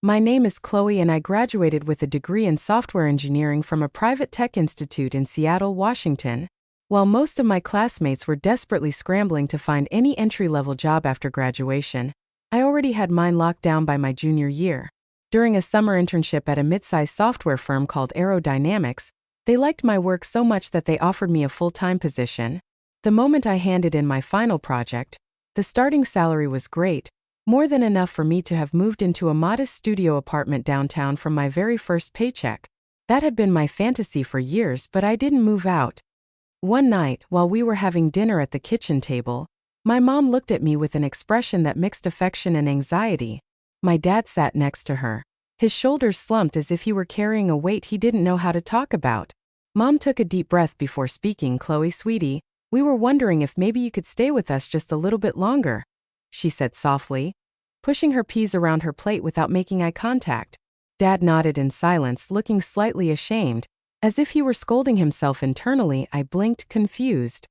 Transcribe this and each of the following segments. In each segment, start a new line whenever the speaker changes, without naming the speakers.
My name is Chloe and I graduated with a degree in software engineering from a private tech institute in Seattle, Washington. While most of my classmates were desperately scrambling to find any entry-level job after graduation, I already had mine locked down by my junior year. During a summer internship at a mid-sized software firm called Aerodynamics, they liked my work so much that they offered me a full-time position. The moment I handed in my final project, the starting salary was great, more than enough for me to have moved into a modest studio apartment downtown from my very first paycheck. That had been my fantasy for years, but I didn't move out. One night, while we were having dinner at the kitchen table, my mom looked at me with an expression that mixed affection and anxiety. My dad sat next to her. His shoulders slumped as if he were carrying a weight he didn't know how to talk about. Mom took a deep breath before speaking. "Chloe, sweetie, we were wondering if maybe you could stay with us just a little bit longer," she said softly, pushing her peas around her plate without making eye contact. Dad nodded in silence, looking slightly ashamed, as if he were scolding himself internally. I blinked, confused.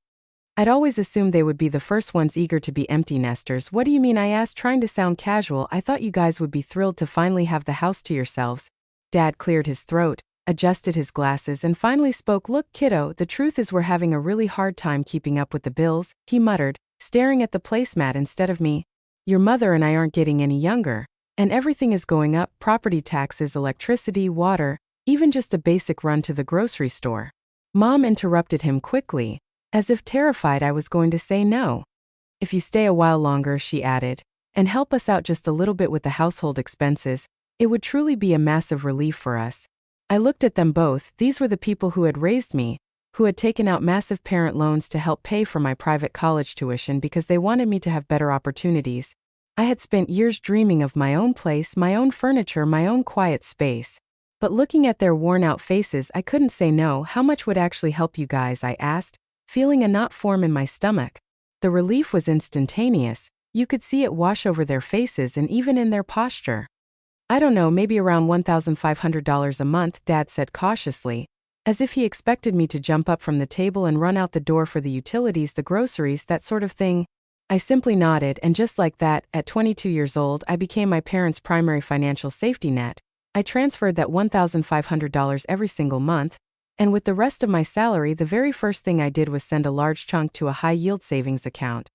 I'd always assumed they would be the first ones eager to be empty nesters. "What do you mean?" I asked, trying to sound casual. "I thought you guys would be thrilled to finally have the house to yourselves." Dad cleared his throat, adjusted his glasses, and finally spoke. "Look, kiddo, the truth is we're having a really hard time keeping up with the bills," he muttered, staring at the placemat instead of me. "Your mother and I aren't getting any younger, and everything is going up: property taxes, electricity, water, even just a basic run to the grocery store." Mom interrupted him quickly, as if terrified I was going to say no. "If you stay a while longer," she added, "and help us out just a little bit with the household expenses, it would truly be a massive relief for us." I looked at them both. These were the people who had raised me, who had taken out massive parent loans to help pay for my private college tuition because they wanted me to have better opportunities. I had spent years dreaming of my own place, my own furniture, my own quiet space. But looking at their worn-out faces, I couldn't say no. "How much would actually help you guys?" I asked, feeling a knot form in my stomach. The relief was instantaneous. You could see it wash over their faces and even in their posture. "I don't know, maybe around $1,500 a month," Dad said cautiously, as if he expected me to jump up from the table and run out the door for the utilities, the groceries, that sort of thing. I simply nodded, and just like that, at 22 years old, I became my parents' primary financial safety net. I transferred that $1,500 every single month, and with the rest of my salary, the very first thing I did was send a large chunk to a high-yield savings account.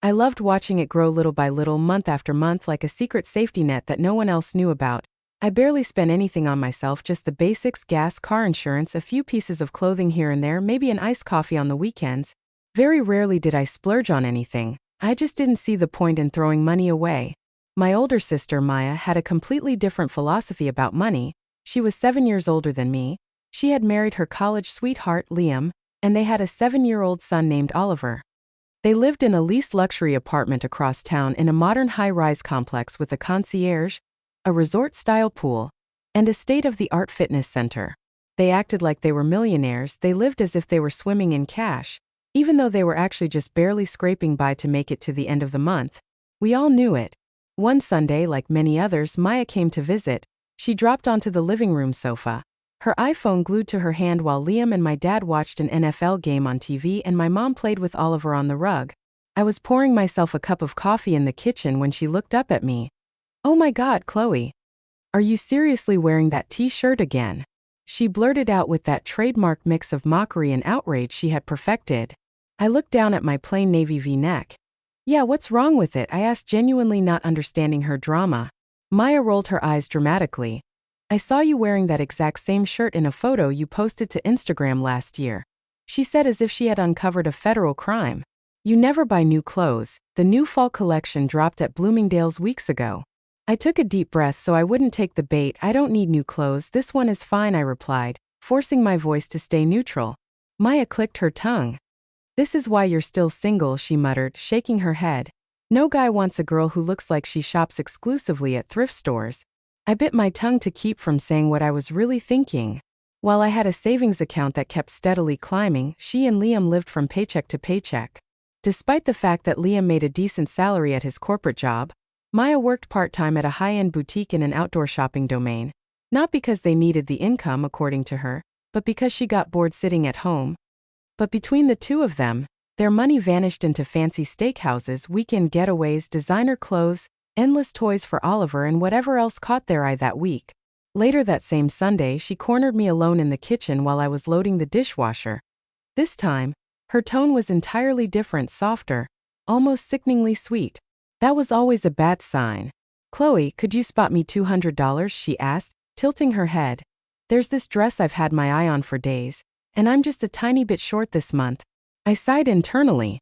I loved watching it grow little by little, month after month, like a secret safety net that no one else knew about. I barely spent anything on myself, just the basics: gas, car insurance, a few pieces of clothing here and there, maybe an iced coffee on the weekends. Very rarely did I splurge on anything. I just didn't see the point in throwing money away. My older sister, Maya, had a completely different philosophy about money. She was 7 years older than me. She had married her college sweetheart, Liam, and they had a 7-year-old son named Oliver. They lived in a leased luxury apartment across town in a modern high-rise complex with a concierge, a resort-style pool, and a state-of-the-art fitness center. They acted like they were millionaires. They lived as if they were swimming in cash, even though they were actually just barely scraping by to make it to the end of the month. We all knew it. One Sunday, like many others, Maya came to visit. She dropped onto the living room sofa, her iPhone glued to her hand, while Liam and my dad watched an NFL game on TV and my mom played with Oliver on the rug. I was pouring myself a cup of coffee in the kitchen when she looked up at me. "Oh my God, Chloe. Are you seriously wearing that t-shirt again?" she blurted out with that trademark mix of mockery and outrage she had perfected. I looked down at my plain navy V-neck. "Yeah, what's wrong with it?" I asked, genuinely not understanding her drama. Maya rolled her eyes dramatically. "I saw you wearing that exact same shirt in a photo you posted to Instagram last year," she said, as if she had uncovered a federal crime. "You never buy new clothes. The new fall collection dropped at Bloomingdale's weeks ago." I took a deep breath so I wouldn't take the bait. "I don't need new clothes. This one is fine," I replied, forcing my voice to stay neutral. Maya clicked her tongue. "This is why you're still single," she muttered, shaking her head. "No guy wants a girl who looks like she shops exclusively at thrift stores." I bit my tongue to keep from saying what I was really thinking. While I had a savings account that kept steadily climbing, she and Liam lived from paycheck to paycheck. Despite the fact that Liam made a decent salary at his corporate job, Maya worked part-time at a high-end boutique in an outdoor shopping domain. Not because they needed the income, according to her, but because she got bored sitting at home. But between the two of them, their money vanished into fancy steakhouses, weekend getaways, designer clothes, endless toys for Oliver and whatever else caught their eye that week. Later that same Sunday, she cornered me alone in the kitchen while I was loading the dishwasher. This time, her tone was entirely different, softer, almost sickeningly sweet. That was always a bad sign. "Chloe, could you spot me $200? She asked, tilting her head. "There's this dress I've had my eye on for days, and I'm just a tiny bit short this month." I sighed internally.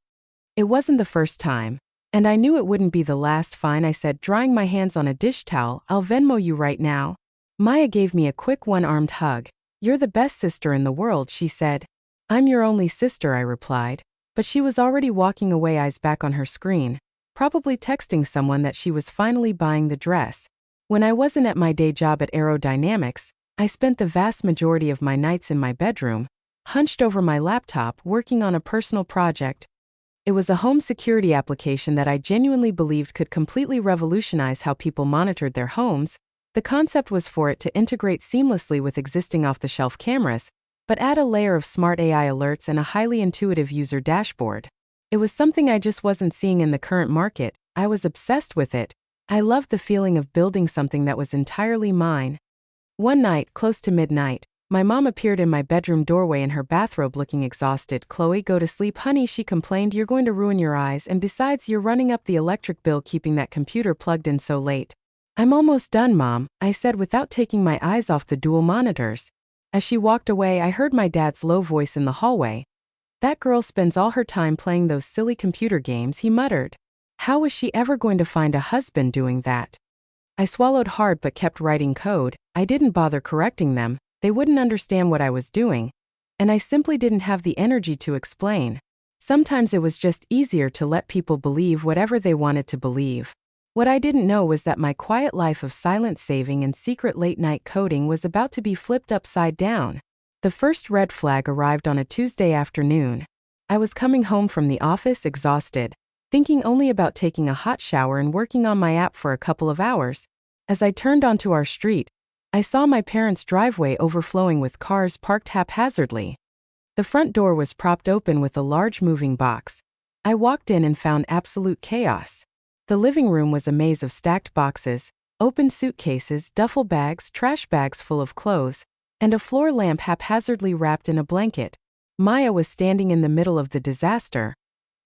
It wasn't the first time, and I knew it wouldn't be the last. "Fine," I said, drying my hands on a dish towel. "I'll Venmo you right now." Maya gave me a quick one-armed hug. "You're the best sister in the world," she said. "I'm your only sister," I replied. But she was already walking away, eyes back on her screen, probably texting someone that she was finally buying the dress. When I wasn't at my day job at Aerodynamics, I spent the vast majority of my nights in my bedroom, hunched over my laptop, working on a personal project. It was a home security application that I genuinely believed could completely revolutionize how people monitored their homes. The concept was for it to integrate seamlessly with existing off-the-shelf cameras, but add a layer of smart AI alerts and a highly intuitive user dashboard. It was something I just wasn't seeing in the current market. I was obsessed with it. I loved the feeling of building something that was entirely mine. One night, close to midnight, my mom appeared in my bedroom doorway in her bathrobe looking exhausted. "Chloe, go to sleep, honey," she complained. "You're going to ruin your eyes, and besides, you're running up the electric bill keeping that computer plugged in so late." "I'm almost done, Mom," I said without taking my eyes off the dual monitors. As she walked away, I heard my dad's low voice in the hallway. "That girl spends all her time playing those silly computer games," he muttered. "How was she ever going to find a husband doing that?" I swallowed hard but kept writing code. I didn't bother correcting them. They wouldn't understand what I was doing, and I simply didn't have the energy to explain. Sometimes it was just easier to let people believe whatever they wanted to believe. What I didn't know was that my quiet life of silent saving and secret late-night coding was about to be flipped upside down. The first red flag arrived on a Tuesday afternoon. I was coming home from the office exhausted, thinking only about taking a hot shower and working on my app for a couple of hours. As I turned onto our street, I saw my parents' driveway overflowing with cars parked haphazardly. The front door was propped open with a large moving box. I walked in and found absolute chaos. The living room was a maze of stacked boxes, open suitcases, duffel bags, trash bags full of clothes, and a floor lamp haphazardly wrapped in a blanket. Maya was standing in the middle of the disaster,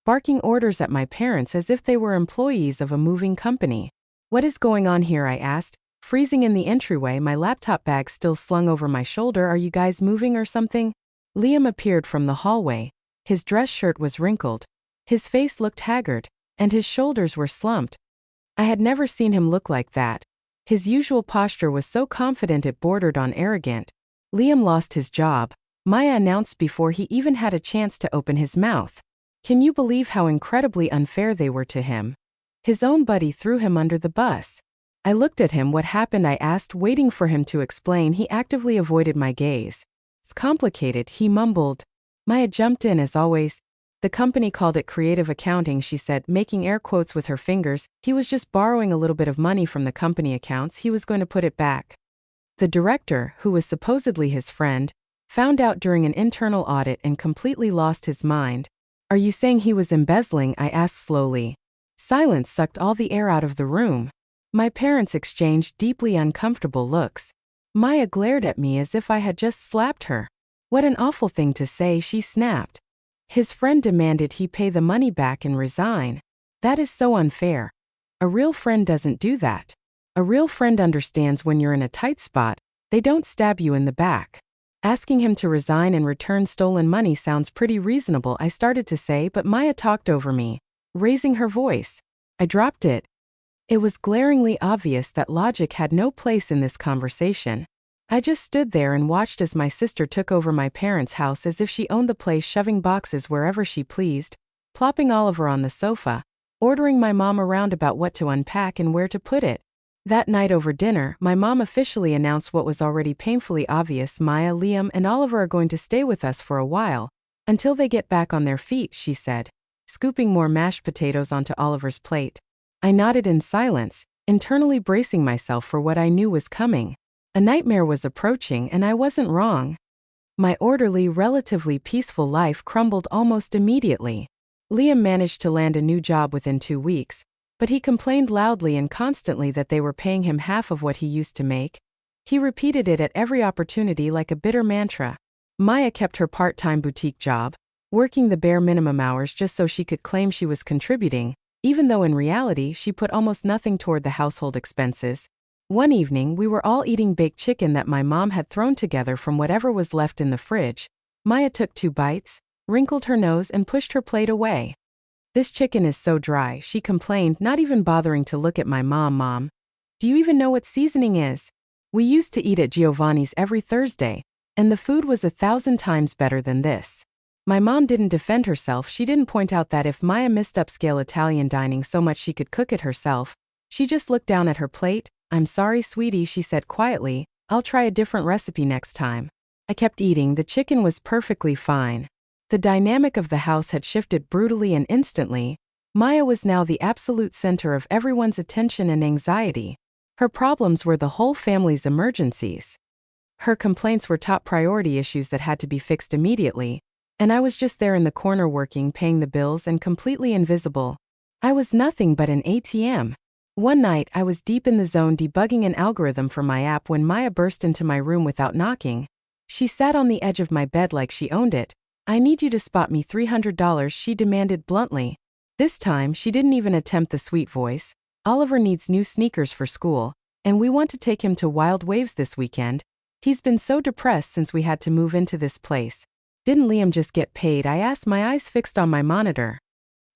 barking orders at my parents as if they were employees of a moving company. "What is going on here?" I asked, freezing in the entryway, my laptop bag still slung over my shoulder. "Are you guys moving or something?" Liam appeared from the hallway. His dress shirt was wrinkled. His face looked haggard, and his shoulders were slumped. I had never seen him look like that. His usual posture was so confident it bordered on arrogant. "Liam lost his job," Maya announced before he even had a chance to open his mouth. Can you believe how incredibly unfair they were to him? His own buddy threw him under the bus. I looked at him. "What happened?" I asked, waiting for him to explain. He actively avoided my gaze. "It's complicated," he mumbled. Maya jumped in as always. "The company called it creative accounting," she said, making air quotes with her fingers. "He was just borrowing a little bit of money from the company accounts. He was going to put it back." The director, who was supposedly his friend, found out during an internal audit and completely lost his mind. "Are you saying he was embezzling?" I asked slowly. Silence sucked all the air out of the room. My parents exchanged deeply uncomfortable looks. Maya glared at me as if I had just slapped her. "What an awful thing to say," she snapped. "His friend demanded he pay the money back and resign. That is so unfair. A real friend doesn't do that. A real friend understands when you're in a tight spot. They don't stab you in the back." Asking him to resign and return stolen money sounds pretty reasonable, I started to say, but Maya talked over me, raising her voice. I dropped it. It was glaringly obvious that logic had no place in this conversation. I just stood there and watched as my sister took over my parents' house as if she owned the place, shoving boxes wherever she pleased, plopping Oliver on the sofa, ordering my mom around about what to unpack and where to put it. That night over dinner, my mom officially announced what was already painfully obvious. "Maya, Liam, and Oliver are going to stay with us for a while, until they get back on their feet," she said, scooping more mashed potatoes onto Oliver's plate. I nodded in silence, internally bracing myself for what I knew was coming. A nightmare was approaching, and I wasn't wrong. My orderly, relatively peaceful life crumbled almost immediately. Liam managed to land a new job within 2 weeks, But he complained loudly and constantly that they were paying him half of what he used to make. He repeated it at every opportunity like a bitter mantra. Maya kept her part-time boutique job, working the bare minimum hours just so she could claim she was contributing, even though in reality she put almost nothing toward the household expenses. One evening, we were all eating baked chicken that my mom had thrown together from whatever was left in the fridge. Maya took 2 bites, wrinkled her nose and pushed her plate away. "This chicken is so dry," she complained, not even bothering to look at my mom. "Mom, do you even know what seasoning is? We used to eat at Giovanni's every Thursday, and the food was 1,000 times better than this." My mom didn't defend herself. She didn't point out that if Maya missed upscale Italian dining so much she could cook it herself, she just looked down at her plate. "I'm sorry, sweetie," she said quietly. "I'll try a different recipe next time." I kept eating. The chicken was perfectly fine. The dynamic of the house had shifted brutally and instantly. Maya was now the absolute center of everyone's attention and anxiety. Her problems were the whole family's emergencies. Her complaints were top priority issues that had to be fixed immediately, and I was just there in the corner working, paying the bills, and completely invisible. I was nothing but an ATM. One night, I was deep in the zone debugging an algorithm for my app when Maya burst into my room without knocking. She sat on the edge of my bed like she owned it. "I need you to spot me $300, she demanded bluntly. This time, she didn't even attempt the sweet voice. "Oliver needs new sneakers for school, and we want to take him to Wild Waves this weekend. He's been so depressed since we had to move into this place." "Didn't Liam just get paid?" I asked, my eyes fixed on my monitor.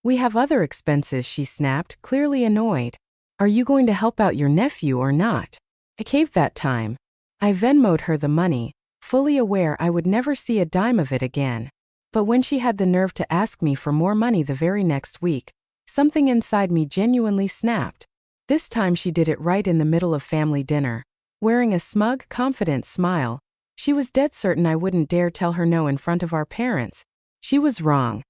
"We have other expenses," she snapped, clearly annoyed. "Are you going to help out your nephew or not?" I caved that time. I Venmo'd her the money, fully aware I would never see a dime of it again. But when she had the nerve to ask me for more money the very next week, something inside me genuinely snapped. This time she did it right in the middle of family dinner. Wearing a smug, confident smile, she was dead certain I wouldn't dare tell her no in front of our parents. She was wrong.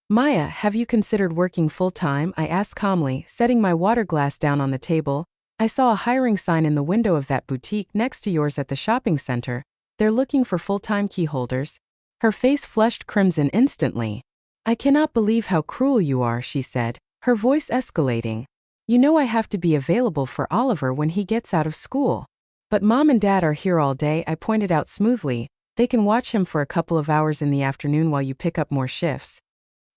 "Maya, have you considered working full-time?" I asked calmly, setting my water glass down on the table. "I saw a hiring sign in the window of that boutique next to yours at the shopping center. They're looking for full-time key holders." Her face flushed crimson instantly. "I cannot believe how cruel you are," she said, her voice escalating. "You know I have to be available for Oliver when he gets out of school." "But Mom and Dad are here all day," I pointed out smoothly. "They can watch him for a couple of hours in the afternoon while you pick up more shifts."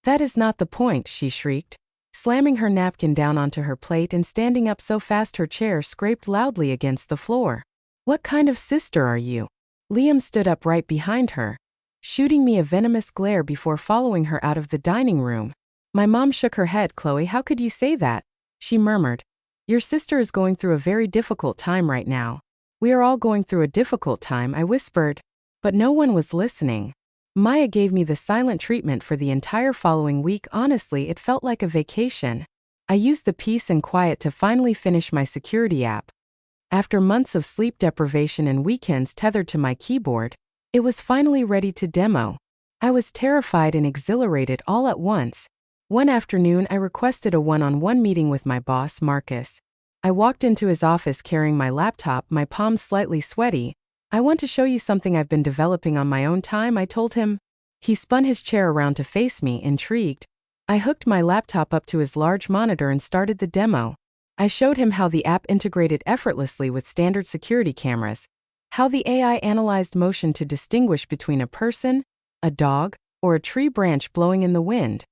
"That is not the point," she shrieked, slamming her napkin down onto her plate and standing up so fast her chair scraped loudly against the floor. "What kind of sister are you?" Liam stood up right behind her, shooting me a venomous glare before following her out of the dining room. My mom shook her head. "Chloe, how could you say that?" she murmured. "Your sister is going through a very difficult time right now." "We are all going through a difficult time," I whispered. But no one was listening. Maya gave me the silent treatment for the entire following week. Honestly, it felt like a vacation. I used the peace and quiet to finally finish my security app. After months of sleep deprivation and weekends tethered to my keyboard, it was finally ready to demo. I was terrified and exhilarated all at once. One afternoon, I requested a one-on-one meeting with my boss, Marcus. I walked into his office carrying my laptop, my palms slightly sweaty. "I want to show you something I've been developing on my own time," I told him. He spun his chair around to face me, intrigued. I hooked my laptop up to his large monitor and started the demo. I showed him how the app integrated effortlessly with standard security cameras, how the AI analyzed motion to distinguish between a person, a dog, or a tree branch blowing in the wind.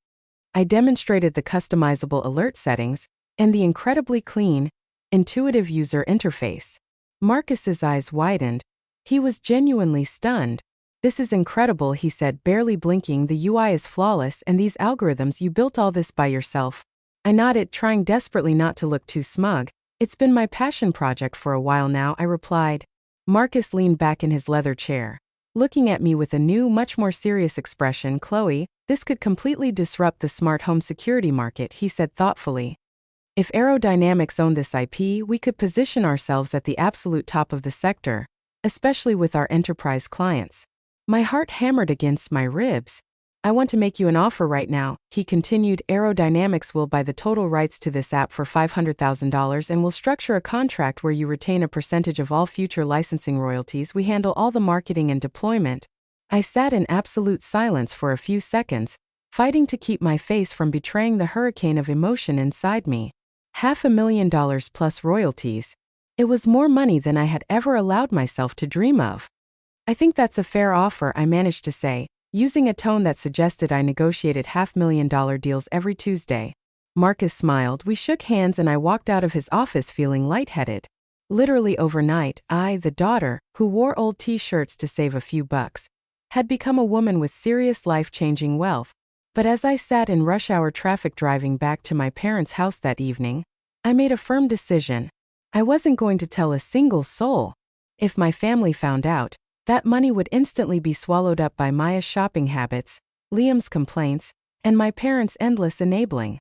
I demonstrated the customizable alert settings and the incredibly clean, intuitive user interface. Marcus's eyes widened. He was genuinely stunned. "This is incredible," he said, barely blinking. "The UI is flawless, and these algorithms, you built all this by yourself." I nodded, trying desperately not to look too smug. "It's been my passion project for a while now," I replied. Marcus leaned back in his leather chair, looking at me with a new, much more serious expression. "Chloe, this could completely disrupt the smart home security market," he said thoughtfully. "If Aerodynamics owned this IP, we could position ourselves at the absolute top of the sector, especially with our enterprise clients." My heart hammered against my ribs. "I want to make you an offer right now," he continued. "Aerodynamics will buy the total rights to this app for $500,000 and will structure a contract where you retain a percentage of all future licensing royalties. We handle all the marketing and deployment." I sat in absolute silence for a few seconds, fighting to keep my face from betraying the hurricane of emotion inside me. $500,000 plus royalties. It was more money than I had ever allowed myself to dream of. I think that's a fair offer, I managed to say, using a tone that suggested I negotiated $500,000 deals every Tuesday. Marcus smiled, we shook hands, and I walked out of his office feeling lightheaded. Literally overnight, I, the daughter, who wore old t-shirts to save a few bucks, had become a woman with serious life-changing wealth. But as I sat in rush-hour traffic driving back to my parents' house that evening, I made a firm decision. I wasn't going to tell a single soul. If my family found out, that money would instantly be swallowed up by Maya's shopping habits, Liam's complaints, and my parents' endless enabling.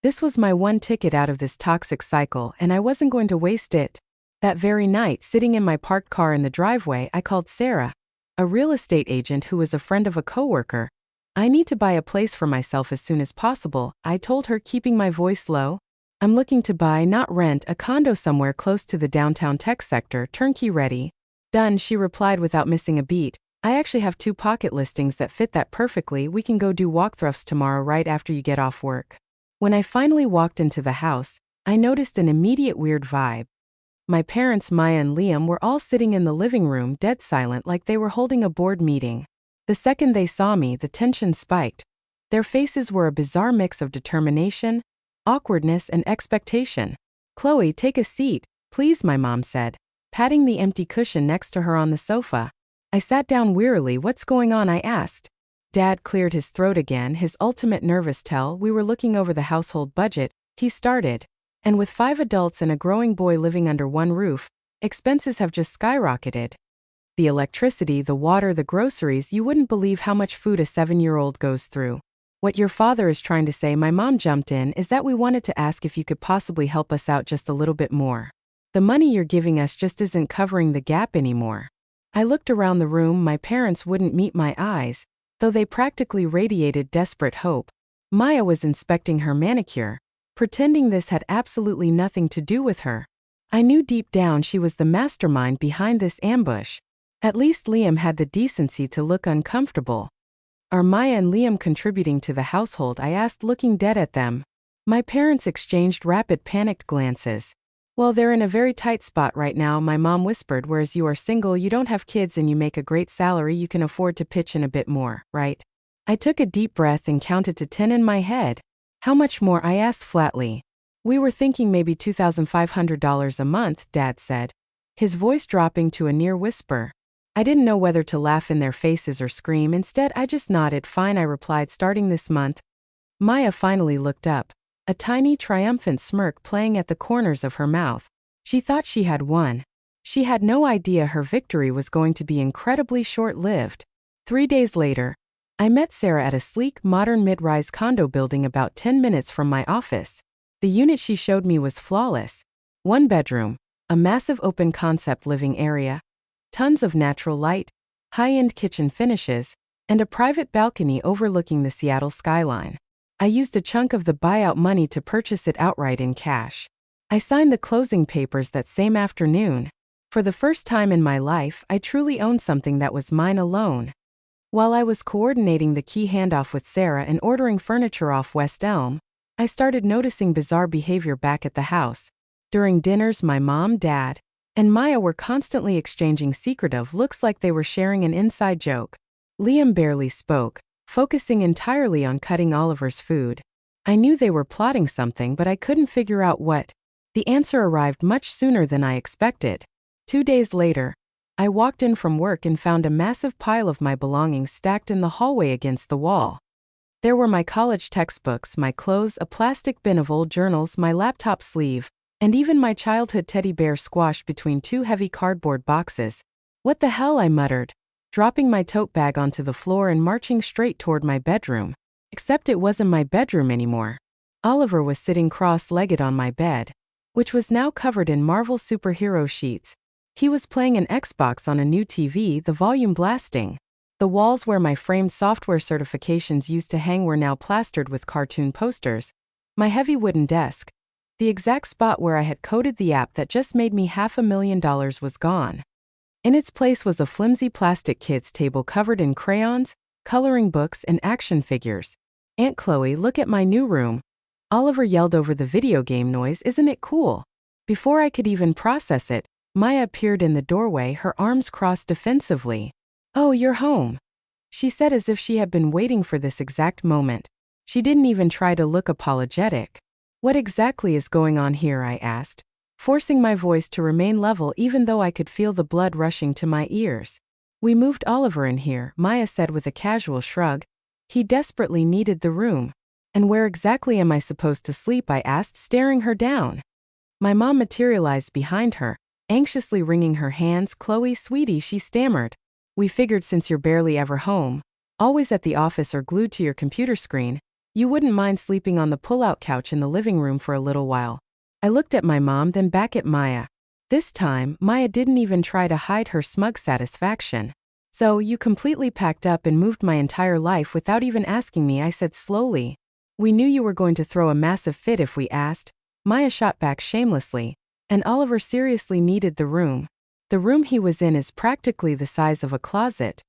This was my one ticket out of this toxic cycle, and I wasn't going to waste it. That very night, sitting in my parked car in the driveway, I called Sarah, a real estate agent who was a friend of a coworker. I need to buy a place for myself as soon as possible, I told her, keeping my voice low. I'm looking to buy, not rent, a condo somewhere close to the downtown tech sector, turnkey ready. Done, she replied without missing a beat. I actually have 2 pocket listings that fit that perfectly. We can go do walkthroughs tomorrow right after you get off work. When I finally walked into the house, I noticed an immediate weird vibe. My parents, Maya and Liam, were all sitting in the living room, dead silent, like they were holding a board meeting. The second they saw me, the tension spiked. Their faces were a bizarre mix of determination, awkwardness, and expectation. Chloe, take a seat, please, my mom said, patting the empty cushion next to her on the sofa. I sat down wearily. What's going on? I asked. Dad cleared his throat again, his ultimate nervous tell. We were looking over the household budget, he started. And with 5 adults and a growing boy living under one roof, expenses have just skyrocketed. The electricity, the water, the groceries, you wouldn't believe how much food a 7-year-old goes through. What your father is trying to say, my mom jumped in, is that we wanted to ask if you could possibly help us out just a little bit more. The money you're giving us just isn't covering the gap anymore. I looked around the room. My parents wouldn't meet my eyes, though they practically radiated desperate hope. Maya was inspecting her manicure, pretending this had absolutely nothing to do with her. I knew deep down she was the mastermind behind this ambush. At least Liam had the decency to look uncomfortable. Are Maya and Liam contributing to the household? I asked, looking dead at them. My parents exchanged rapid, panicked glances. Well, they're in a very tight spot right now, my mom whispered, whereas you are single, you don't have kids, and you make a great salary, you can afford to pitch in a bit more, right? I took a deep breath and counted to 10 in my head. How much more? I asked flatly. We were thinking maybe $2,500 a month, Dad said, his voice dropping to a near whisper. I didn't know whether to laugh in their faces or scream. Instead, I just nodded. Fine, I replied, starting this month. Maya finally looked up, a tiny triumphant smirk playing at the corners of her mouth. She thought she had won. She had no idea her victory was going to be incredibly short-lived. 3 days later, I met Sarah at a sleek, modern mid-rise condo building about 10 minutes from my office. The unit she showed me was flawless. 1 bedroom, a massive open-concept living area, tons of natural light, high-end kitchen finishes, and a private balcony overlooking the Seattle skyline. I used a chunk of the buyout money to purchase it outright in cash. I signed the closing papers that same afternoon. For the first time in my life, I truly owned something that was mine alone. While I was coordinating the key handoff with Sarah and ordering furniture off West Elm, I started noticing bizarre behavior back at the house. During dinners, my mom, Dad, and Maya were constantly exchanging secretive looks like they were sharing an inside joke. Liam barely spoke, focusing entirely on cutting Oliver's food. I knew they were plotting something, but I couldn't figure out what. The answer arrived much sooner than I expected. 2 days later, I walked in from work and found a massive pile of my belongings stacked in the hallway against the wall. There were my college textbooks, my clothes, a plastic bin of old journals, my laptop sleeve, and even my childhood teddy bear squashed between 2 heavy cardboard boxes. What the hell, I muttered, dropping my tote bag onto the floor and marching straight toward my bedroom. Except it wasn't my bedroom anymore. Oliver was sitting cross-legged on my bed, which was now covered in Marvel superhero sheets. He was playing an Xbox on a new TV, the volume blasting. The walls where my framed software certifications used to hang were now plastered with cartoon posters. My heavy wooden desk, the exact spot where I had coded the app that just made me $500,000, was gone. In its place was a flimsy plastic kids' table covered in crayons, coloring books, and action figures. Aunt Chloe, look at my new room. Oliver yelled over the video game noise, "Isn't it cool?" Before I could even process it, Maya appeared in the doorway, her arms crossed defensively. "Oh, you're home," she said as if she had been waiting for this exact moment. She didn't even try to look apologetic. "What exactly is going on here?" I asked, forcing my voice to remain level even though I could feel the blood rushing to my ears. "We moved Oliver in here," Maya said with a casual shrug. "He desperately needed the room." "And where exactly am I supposed to sleep?" I asked, staring her down. My mom materialized behind her, anxiously wringing her hands. "Chloe, sweetie," she stammered. "We figured since you're barely ever home, always at the office or glued to your computer screen, you wouldn't mind sleeping on the pull-out couch in the living room for a little while." I looked at my mom, then back at Maya. This time, Maya didn't even try to hide her smug satisfaction. "So, you completely packed up and moved my entire life without even asking me," I said slowly. "We knew you were going to throw a massive fit if we asked," Maya shot back shamelessly. "And Oliver seriously needed the room. The room he was in is practically the size of a closet."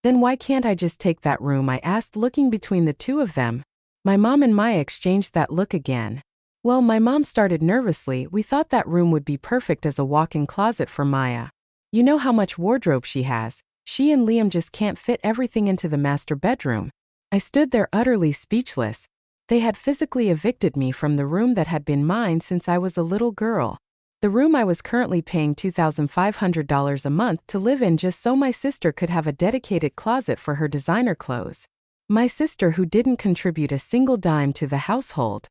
"Then why can't I just take that room?" I asked, looking between the two of them. My mom and Maya exchanged that look again. "Well," my mom started nervously, "we thought that room would be perfect as a walk-in closet for Maya. You know how much wardrobe she has. She and Liam just can't fit everything into the master bedroom." I stood there utterly speechless. They had physically evicted me from the room that had been mine since I was a little girl. The room I was currently paying $2,500 a month to live in just so my sister could have a dedicated closet for her designer clothes. My sister, who didn't contribute a single dime to the household.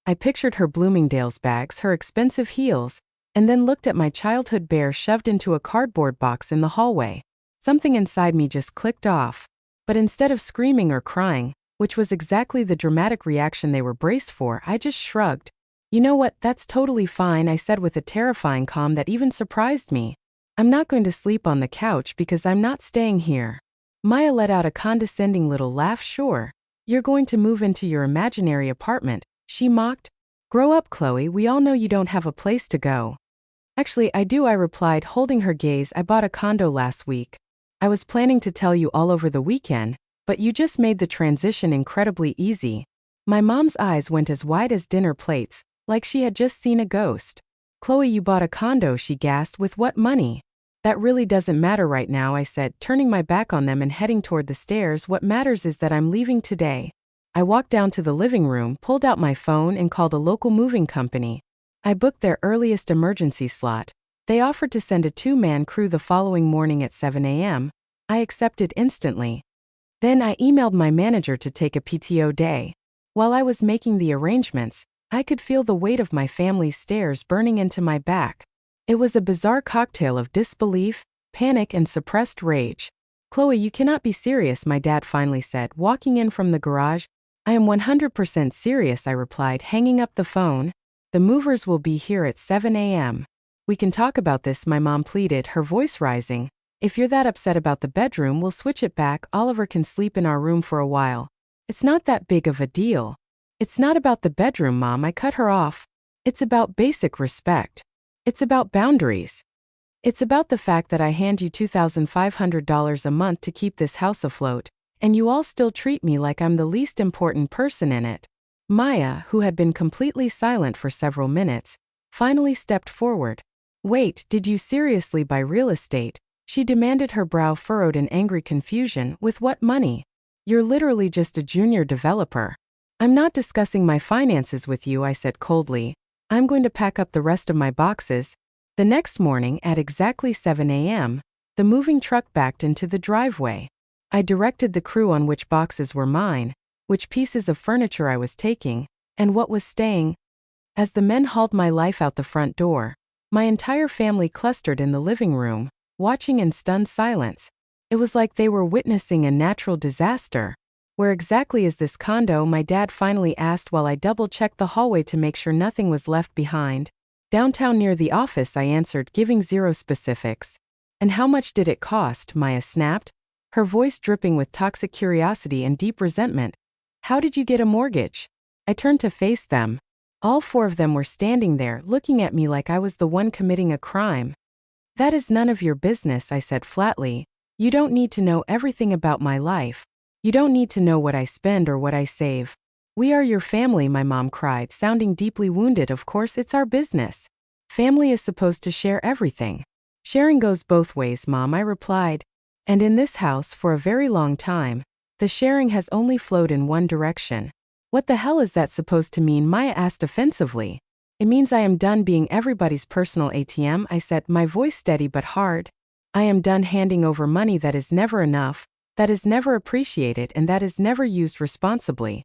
I pictured her Bloomingdale's bags, her expensive heels, and then looked at my childhood bear shoved into a cardboard box in the hallway. Something inside me just clicked off. But instead of screaming or crying, which was exactly the dramatic reaction they were braced for, I just shrugged. "You know what, that's totally fine," I said with a terrifying calm that even surprised me. "I'm not going to sleep on the couch because I'm not staying here." Maya let out a condescending little laugh. "Sure. You're going to move into your imaginary apartment," she mocked. "Grow up, Chloe, we all know you don't have a place to go." "Actually, I do," I replied, holding her gaze. "I bought a condo last week. I was planning to tell you all over the weekend, but you just made the transition incredibly easy." My mom's eyes went as wide as dinner plates, like she had just seen a ghost. "Chloe, you bought a condo," she gasped. "With what money?" "That really doesn't matter right now," I said, turning my back on them and heading toward the stairs. "What matters is that I'm leaving today." I walked down to the living room, pulled out my phone, and called a local moving company. I booked their earliest emergency slot. They offered to send a 2-man crew the following morning at 7 a.m. I accepted instantly. Then I emailed my manager to take a PTO day. While I was making the arrangements, I could feel the weight of my family's stares burning into my back. It was a bizarre cocktail of disbelief, panic, and suppressed rage. "Chloe, you cannot be serious," my dad finally said, walking in from the garage. "I am 100% serious," I replied, hanging up the phone. "The movers will be here at 7 a.m. We can talk about this," my mom pleaded, her voice rising. "If you're that upset about the bedroom, we'll switch it back. Oliver can sleep in our room for a while. It's not that big of a deal." "It's not about the bedroom, Mom," I cut her off. "It's about basic respect. It's about boundaries. It's about the fact that I hand you $2,500 a month to keep this house afloat, and you all still treat me like I'm the least important person in it." Maya, who had been completely silent for several minutes, finally stepped forward. "Wait, did you seriously buy real estate?" she demanded, her brow furrowed in angry confusion. "With what money? You're literally just a junior developer." "I'm not discussing my finances with you," I said coldly. "I'm going to pack up the rest of my boxes." The next morning at exactly 7 a.m., the moving truck backed into the driveway. I directed the crew on which boxes were mine, which pieces of furniture I was taking, and what was staying. As the men hauled my life out the front door, my entire family clustered in the living room, watching in stunned silence. It was like they were witnessing a natural disaster. "Where exactly is this condo?" my dad finally asked while I double-checked the hallway to make sure nothing was left behind. "Downtown near the office," I answered, giving zero specifics. "And how much did it cost?" Maya snapped, her voice dripping with toxic curiosity and deep resentment. "How did you get a mortgage?" I turned to face them. All 4 of them were standing there, looking at me like I was the one committing a crime. "That is none of your business," I said flatly. "You don't need to know everything about my life. You don't need to know what I spend or what I save. We are your family, my mom cried, sounding deeply wounded. Of course, it's our business. Family is supposed to share everything. Sharing goes both ways, Mom, I replied. And in this house, for a very long time, the sharing has only flowed in one direction. What the hell is that supposed to mean? Maya asked offensively. It means I am done being everybody's personal ATM, I said, my voice steady but hard. I am done handing over money that is never enough, that is never appreciated, and that is never used responsibly.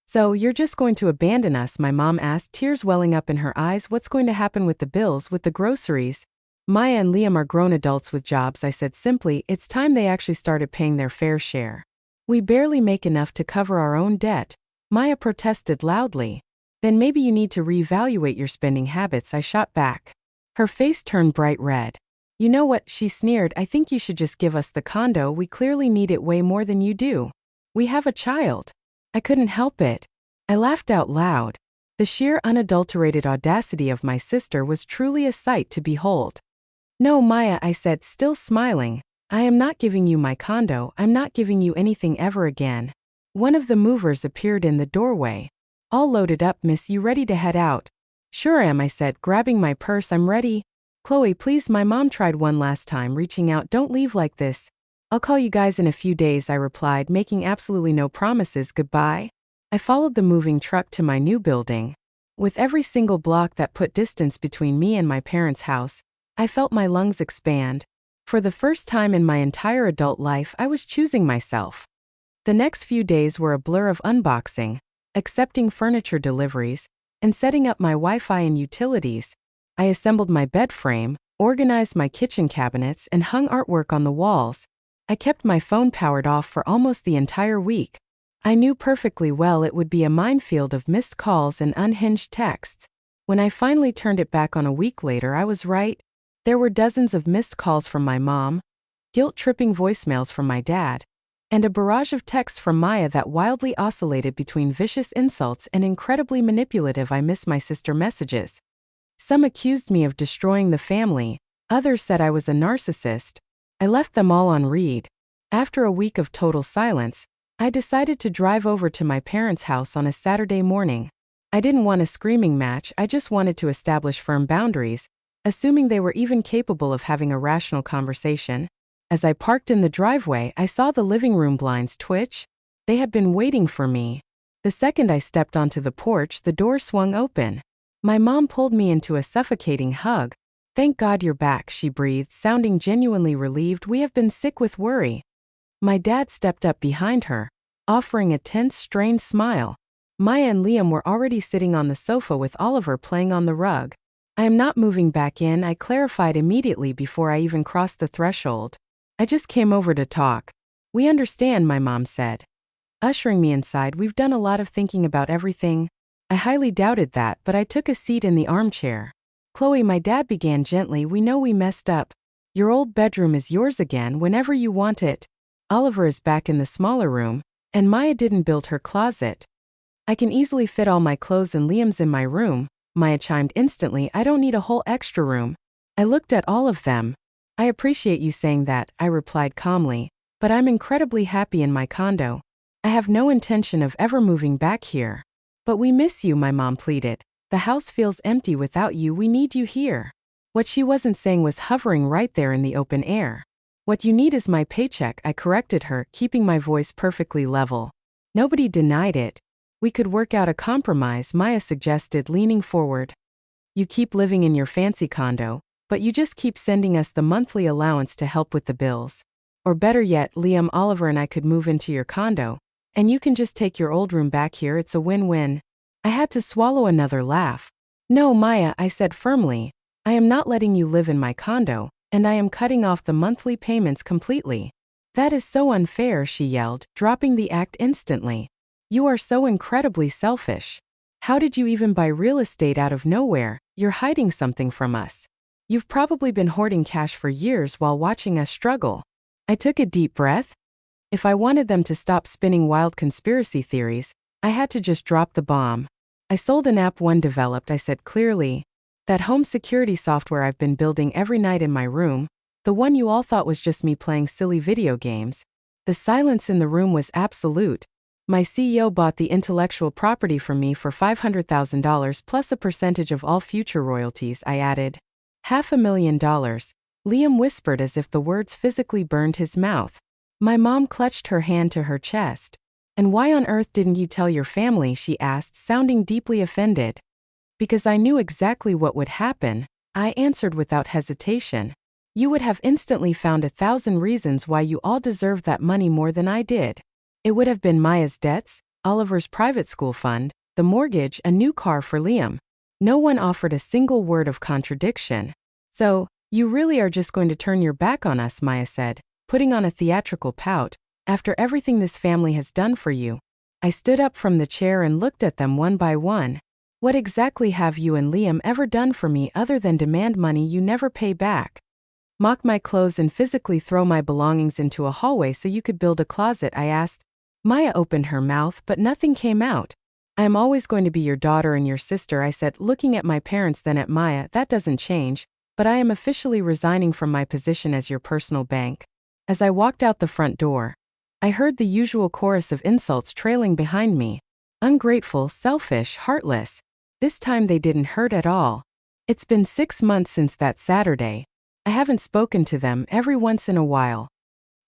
So, you're just going to abandon us? My mom asked, tears welling up in her eyes. What's going to happen with the bills, with the groceries? Maya and Liam are grown adults with jobs, I said simply. It's time they actually started paying their fair share. We barely make enough to cover our own debt. Maya protested loudly. Then maybe you need to reevaluate your spending habits, I shot back. Her face turned bright red. You know what, she sneered, I think you should just give us the condo. We clearly need it way more than you do. We have a child. I couldn't help it. I laughed out loud. The sheer unadulterated audacity of my sister was truly a sight to behold. No, Maya, I said, still smiling. I am not giving you my condo. I'm not giving you anything ever again. One of the movers appeared in the doorway. All loaded up, miss, you ready to head out? Sure am, I said, grabbing my purse. I'm ready. Chloe, please, my mom tried one last time, reaching out. Don't leave like this. I'll call you guys in a few days, I replied, making absolutely no promises. Goodbye. I followed the moving truck to my new building. With every single block that put distance between me and my parents' house, I felt my lungs expand. For the first time in my entire adult life, I was choosing myself. The next few days were a blur of unboxing, accepting furniture deliveries, and setting up my Wi-Fi and utilities. I assembled my bed frame, organized my kitchen cabinets, and hung artwork on the walls. I kept my phone powered off for almost the entire week. I knew perfectly well it would be a minefield of missed calls and unhinged texts. When I finally turned it back on a week later, I was right. There were dozens of missed calls from my mom, guilt-tripping voicemails from my dad, and a barrage of texts from Maya that wildly oscillated between vicious insults and incredibly manipulative I miss my sister messages. Some accused me of destroying the family, others said I was a narcissist. I left them all on read. After a week of total silence, I decided to drive over to my parents' house on a Saturday morning. I didn't want a screaming match, I just wanted to establish firm boundaries, assuming they were even capable of having a rational conversation. As I parked in the driveway, I saw the living room blinds twitch. They had been waiting for me. The second I stepped onto the porch, the door swung open. My mom pulled me into a suffocating hug. Thank God you're back, she breathed, sounding genuinely relieved. We have been sick with worry. My dad stepped up behind her, offering a tense, strained smile. Maya and Liam were already sitting on the sofa with Oliver playing on the rug. I am not moving back in, I clarified immediately before I even crossed the threshold. I just came over to talk. We understand, my mom said. Ushering me inside, we've done a lot of thinking about everything. I highly doubted that, but I took a seat in the armchair. Chloe, my dad began gently, we know we messed up. Your old bedroom is yours again whenever you want it. Oliver is back in the smaller room, and Maya didn't build her closet. I can easily fit all my clothes and Liam's in my room, Maya chimed instantly. I don't need a whole extra room. I looked at all of them. I appreciate you saying that, I replied calmly, but I'm incredibly happy in my condo. I have no intention of ever moving back here. But we miss you, my mom pleaded. The house feels empty without you, we need you here. What she wasn't saying was hovering right there in the open air. What you need is my paycheck, I corrected her, keeping my voice perfectly level. Nobody denied it. We could work out a compromise, Maya suggested, leaning forward. You keep living in your fancy condo, but you just keep sending us the monthly allowance to help with the bills. Or better yet, Liam, Oliver and I could move into your condo, and you can just take your old room back here. It's a win-win. I had to swallow another laugh. No, Maya, I said firmly. I am not letting you live in my condo, and I am cutting off the monthly payments completely. That is so unfair, she yelled, dropping the act instantly. You are so incredibly selfish. How did you even buy real estate out of nowhere? You're hiding something from us. You've probably been hoarding cash for years while watching us struggle. I took a deep breath. If I wanted them to stop spinning wild conspiracy theories, I had to just drop the bomb. I sold an app one developed, I said clearly. That home security software I've been building every night in my room, the one you all thought was just me playing silly video games. The silence in the room was absolute. My CEO bought the intellectual property from me for $500,000 plus a percentage of all future royalties, I added. $500,000, Liam whispered as if the words physically burned his mouth. My mom clutched her hand to her chest. And why on earth didn't you tell your family, she asked, sounding deeply offended. Because I knew exactly what would happen, I answered without hesitation. You would have instantly found 1,000 reasons why you all deserved that money more than I did. It would have been Maya's debts, Oliver's private school fund, the mortgage, a new car for Liam. No one offered a single word of contradiction. So, you really are just going to turn your back on us, Maya said, putting on a theatrical pout, after everything this family has done for you. I stood up from the chair and looked at them one by one. What exactly have you and Liam ever done for me other than demand money you never pay back? Mock my clothes and physically throw my belongings into a hallway so you could build a closet, I asked. Maya opened her mouth but nothing came out. I am always going to be your daughter and your sister, I said, looking at my parents then at Maya. That doesn't change, but I am officially resigning from my position as your personal bank. As I walked out the front door, I heard the usual chorus of insults trailing behind me. Ungrateful, selfish, heartless. This time they didn't hurt at all. It's been 6 months since that Saturday. I haven't spoken to them. Every once in a while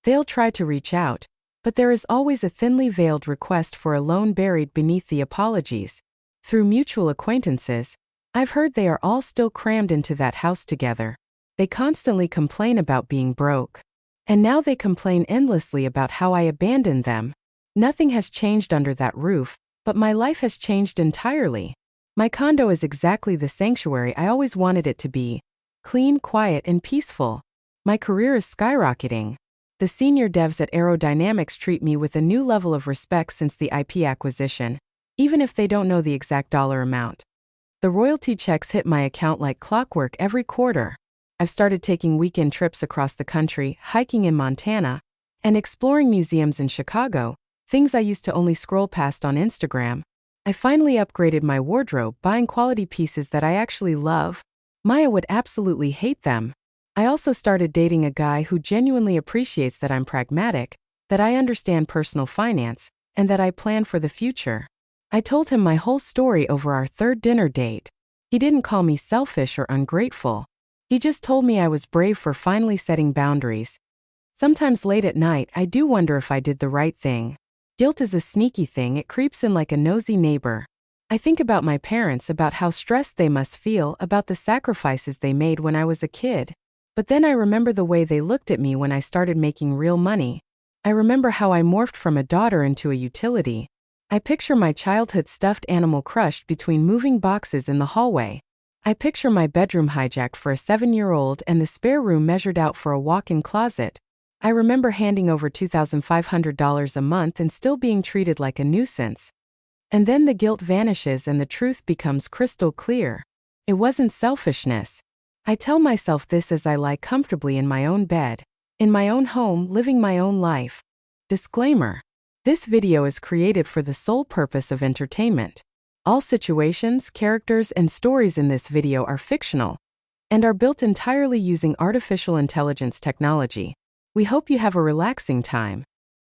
they'll try to reach out, but there is always a thinly veiled request for a loan buried beneath the apologies. Through mutual acquaintances, I've heard they are all still crammed into that house together. They constantly complain about being broke. And now they complain endlessly about how I abandoned them. Nothing has changed under that roof, but my life has changed entirely. My condo is exactly the sanctuary I always wanted it to be. Clean, quiet, and peaceful. My career is skyrocketing. The senior devs at Aerodynamics treat me with a new level of respect since the IP acquisition, even if they don't know the exact dollar amount. The royalty checks hit my account like clockwork every quarter. I've started taking weekend trips across the country, hiking in Montana, and exploring museums in Chicago, things I used to only scroll past on Instagram. I finally upgraded my wardrobe, buying quality pieces that I actually love. Maya would absolutely hate them. I also started dating a guy who genuinely appreciates that I'm pragmatic, that I understand personal finance, and that I plan for the future. I told him my whole story over our third dinner date. He didn't call me selfish or ungrateful. He just told me I was brave for finally setting boundaries. Sometimes late at night, I do wonder if I did the right thing. Guilt is a sneaky thing, it creeps in like a nosy neighbor. I think about my parents, about how stressed they must feel, about the sacrifices they made when I was a kid. But then I remember the way they looked at me when I started making real money. I remember how I morphed from a daughter into a utility. I picture my childhood stuffed animal crushed between moving boxes in the hallway. I picture my bedroom hijacked for a 7-year-old and the spare room measured out for a walk-in closet. I remember handing over $2,500 a month and still being treated like a nuisance. And then the guilt vanishes and the truth becomes crystal clear. It wasn't selfishness. I tell myself this as I lie comfortably in my own bed, in my own home, living my own life. Disclaimer: this video is created for the sole purpose of entertainment. All situations, characters, and stories in this video are fictional and are built entirely using artificial intelligence technology. We hope you have a relaxing time.